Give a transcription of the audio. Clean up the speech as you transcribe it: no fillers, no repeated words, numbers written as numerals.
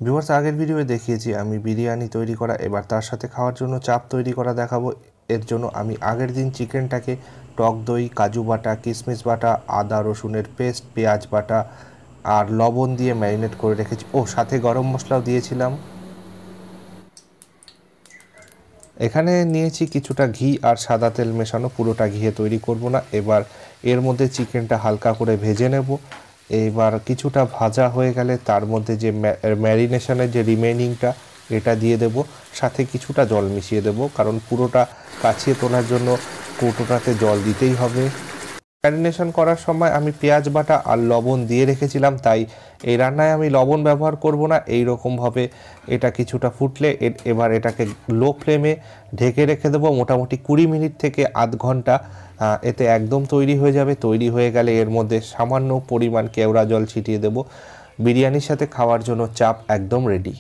Viewers, আগের ভিডিওয়ে দেখিয়েছি আমি বিরিয়ানি তৈরি করা, এবার তার সাথে খাওয়ার জন্য চাপ তৈরি করা দেখাবো। এর জন্য আমি আগের দিন চিকেনটাকে টক দই, কাজু বাটা, কিশমিশ বাটা, আদা রসুনের পেস্ট, পেঁয়াজ বাটা আর লবণ দিয়ে ম্যারিনেট করে রেখেছি। সাথে গরম মশলাও দিয়েছিলাম। এখানে নিয়েছি কিছুটা ঘি আর সাদা তেল মেশানো, পুরোটা ঘিয়ে তৈরি করব না। এবার এর মধ্যে চিকেনটা হালকা করে ভেজে নেব। এবার কিছুটা ভাজা হয়ে গেলে তার মধ্যে যে ম্যারিনেশনের যে রিমেনিংটা এটা দিয়ে দেব, সাথে কিছুটা জল মিশিয়ে দেব, কারণ পুরোটা কাছিয়ে তোলার জন্য কৌটোটাতে জল দিতেই হবে। ম্যারিনেশন করার সময় আমি পেঁয়াজ বাটা আর লবণ দিয়ে রেখেছিলাম, তাই এই রান্নায় আমি লবণ ব্যবহার করব না। এই রকমভাবে এটা কিছুটা ফুটলে এবার এটাকে লো ফ্লেমে ঢেকে রেখে দেবো মোটামুটি 20 মিনিট থেকে আধ ঘন্টা। এতে একদম তৈরি হয়ে যাবে। তৈরি হয়ে গেলে এর মধ্যে সামান্য পরিমাণ কেওড়া জল ছিটিয়ে দেব। বিরিয়ানির সাথে খাওয়ার জন্য চাপ একদম রেডি।